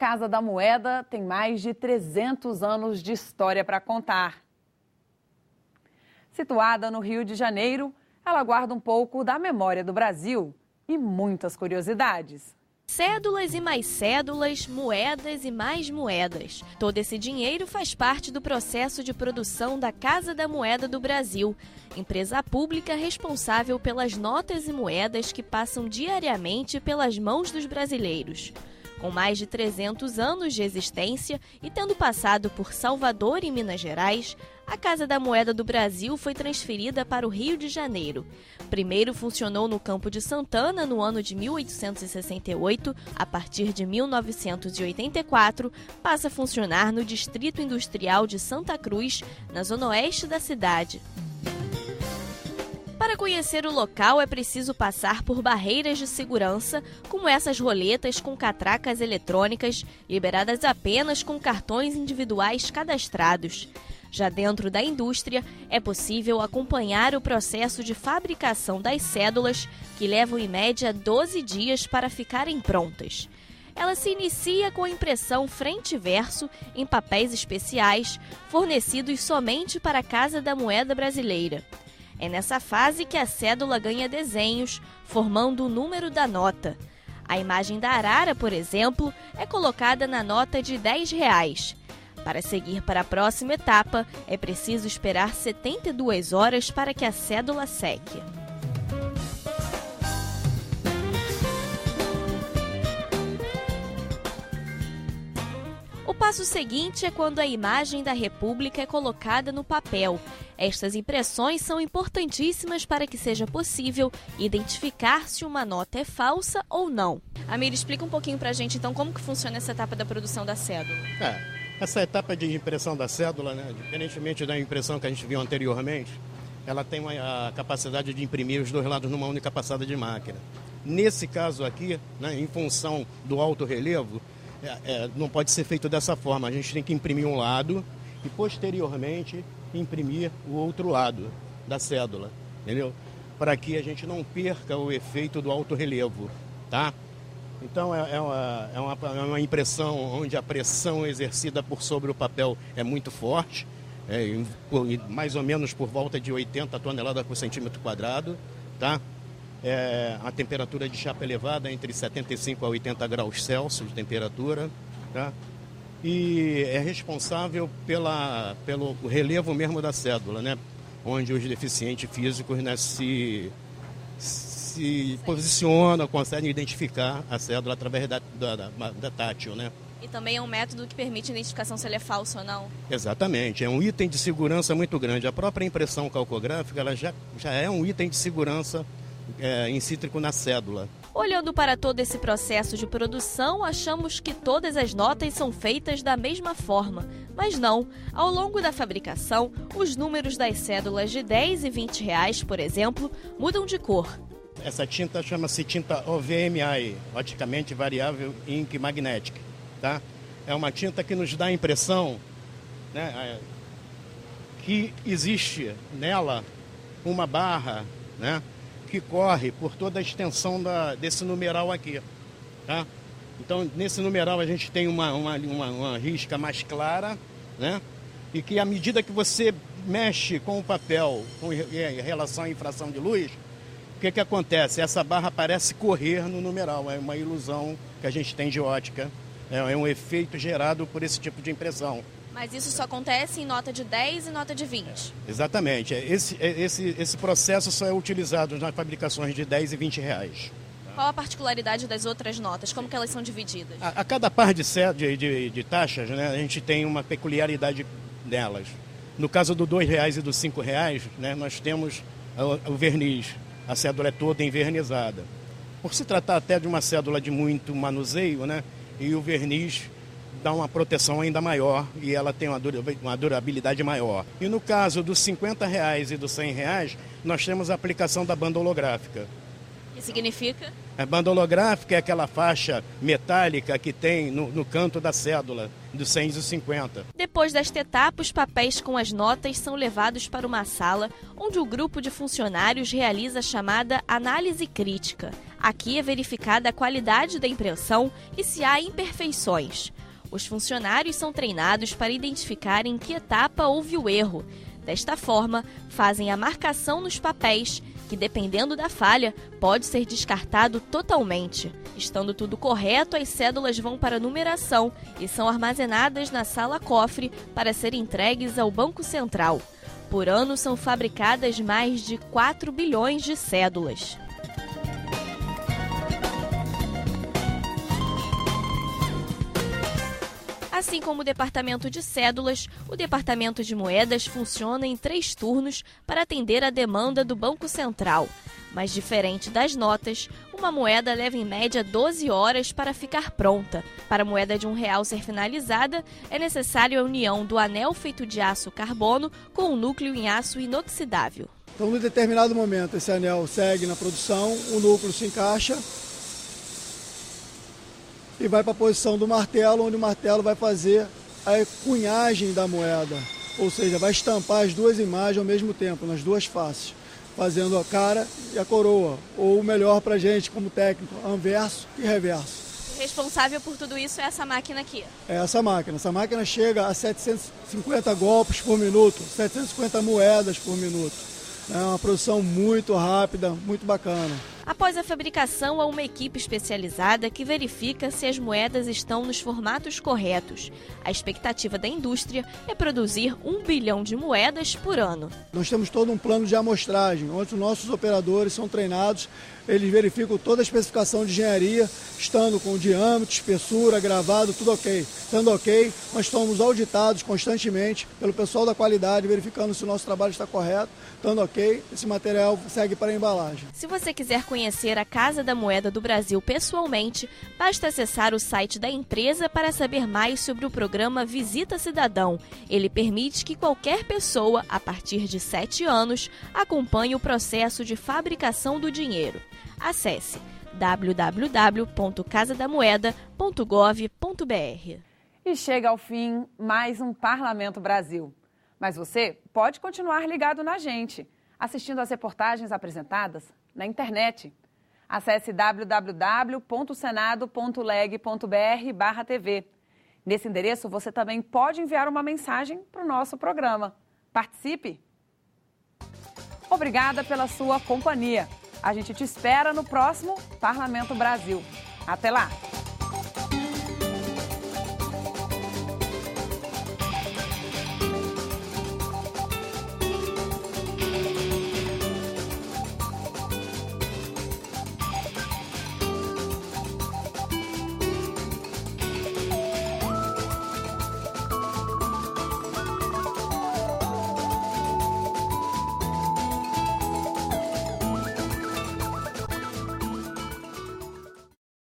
Casa da Moeda tem mais de 300 anos de história para contar. Situada no Rio de Janeiro, ela guarda um pouco da memória do Brasil e muitas curiosidades. Cédulas e mais cédulas, moedas e mais moedas. Todo esse dinheiro faz parte do processo de produção da Casa da Moeda do Brasil, empresa pública responsável pelas notas e moedas que passam diariamente pelas mãos dos brasileiros. Com mais de 300 anos de existência e tendo passado por Salvador e Minas Gerais, a Casa da Moeda do Brasil foi transferida para o Rio de Janeiro. Primeiro funcionou no Campo de Santana no ano de 1868, a partir de 1984, passa a funcionar no Distrito Industrial de Santa Cruz, na zona oeste da cidade. Para conhecer o local é preciso passar por barreiras de segurança, como essas roletas com catracas eletrônicas, liberadas apenas com cartões individuais cadastrados. Já dentro da indústria, é possível acompanhar o processo de fabricação das cédulas, que levam em média 12 dias para ficarem prontas. Ela se inicia com a impressão frente e verso em papéis especiais, fornecidos somente para a Casa da Moeda Brasileira. É nessa fase que a cédula ganha desenhos, formando o número da nota. A imagem da arara, por exemplo, é colocada na nota de R$10. Para seguir para a próxima etapa, é preciso esperar 72 horas para que a cédula seque. O passo seguinte é quando a imagem da República é colocada no papel. Estas impressões são importantíssimas para que seja possível identificar se uma nota é falsa ou não. Amir, explica um pouquinho para a gente, então, como que funciona essa etapa da produção da cédula. Essa etapa de impressão da cédula, diferentemente da impressão que a gente viu anteriormente, ela tem a capacidade de imprimir os dois lados numa única passada de máquina. Nesse caso aqui, em função do alto relevo, não pode ser feito dessa forma. A gente tem que imprimir um lado e, posteriormente, imprimir o outro lado da cédula, entendeu? Para que a gente não perca o efeito do alto relevo, tá? Então é uma impressão onde a pressão exercida por sobre o papel é muito forte, mais ou menos por volta de 80 toneladas por centímetro quadrado, tá? A temperatura de chapa elevada entre 75 a 80 graus Celsius de temperatura, tá? E é responsável pelo relevo mesmo da cédula, onde os deficientes físicos se posicionam, conseguem identificar a cédula através da tátil, E também é um método que permite a identificação se ela é falsa ou não? Exatamente, é um item de segurança muito grande. A própria impressão calcográfica ela já é um item de segurança intrínseco na cédula. Olhando para todo esse processo de produção, achamos que todas as notas são feitas da mesma forma. Mas não. Ao longo da fabricação, os números das cédulas de R$10 e R$20, por exemplo, mudam de cor. Essa tinta chama-se tinta OVMI, Oticamente Variável Ink Magnetic. Tá? É uma tinta que nos dá a impressão que existe nela uma barra, que corre por toda a extensão desse numeral aqui. Tá? Então, nesse numeral a gente tem uma risca mais clara, e que à medida que você mexe com o papel em relação à infração de luz, o que acontece? Essa barra parece correr no numeral, é uma ilusão que a gente tem de ótica, é um efeito gerado por esse tipo de impressão. Mas isso só acontece em nota de 10 e nota de 20? Exatamente, esse processo só é utilizado nas fabricações de R$10 e R$20. Qual a particularidade das outras notas? Como que elas são divididas? A cada par de taxas, a gente tem uma peculiaridade delas. No caso do R$2 e do R$5, nós temos o verniz. A cédula é toda envernizada. Por se tratar até de uma cédula de muito manuseio, e o verniz dá uma proteção ainda maior e ela tem uma durabilidade maior. E no caso dos R$50 e dos R$100, nós temos a aplicação da banda holográfica. O que significa? A banda holográfica é aquela faixa metálica que tem no canto da cédula, dos 100 e dos 50. Depois desta etapa, os papéis com as notas são levados para uma sala, onde o grupo de funcionários realiza a chamada análise crítica. Aqui é verificada a qualidade da impressão e se há imperfeições. Os funcionários são treinados para identificar em que etapa houve o erro. Desta forma, fazem a marcação nos papéis, que dependendo da falha, pode ser descartado totalmente. Estando tudo correto, as cédulas vão para a numeração e são armazenadas na sala-cofre para serem entregues ao Banco Central. Por ano, são fabricadas mais de 4 bilhões de cédulas. Assim como o departamento de cédulas, o departamento de moedas funciona em 3 turnos para atender a demanda do Banco Central. Mas diferente das notas, uma moeda leva em média 12 horas para ficar pronta. Para a moeda de R$1 ser finalizada, é necessário a união do anel feito de aço carbono com o núcleo em aço inoxidável. Então, em determinado momento, esse anel segue na produção, o núcleo se encaixa e vai para a posição do martelo, onde o martelo vai fazer a cunhagem da moeda, ou seja, vai estampar as duas imagens ao mesmo tempo, nas duas faces, fazendo a cara e a coroa, ou o melhor para a gente como técnico, anverso e reverso. O responsável por tudo isso é essa máquina aqui? É essa máquina chega a 750 golpes por minuto, 750 moedas por minuto. É uma produção muito rápida, muito bacana. Após a fabricação, há uma equipe especializada que verifica se as moedas estão nos formatos corretos. A expectativa da indústria é produzir 1 bilhão de moedas por ano. Nós temos todo um plano de amostragem, onde os nossos operadores são treinados, eles verificam toda a especificação de engenharia, estando com diâmetro, espessura, gravado, tudo ok. Estando ok, nós estamos auditados constantemente pelo pessoal da qualidade, verificando se o nosso trabalho está correto. Estando ok, esse material segue para a embalagem. Se você quiser conhecer a Casa da Moeda do Brasil pessoalmente, basta acessar o site da empresa para saber mais sobre o programa Visita Cidadão. Ele permite que qualquer pessoa, a partir de 7 anos, acompanhe o processo de fabricação do dinheiro. Acesse www.casadamoeda.gov.br. E chega ao fim mais um Parlamento Brasil. Mas você pode continuar ligado na gente, assistindo às reportagens apresentadas na internet. Acesse www.senado.leg.br/TV. Nesse endereço, você também pode enviar uma mensagem para o nosso programa. Participe! Obrigada pela sua companhia. A gente te espera no próximo Parlamento Brasil. Até lá!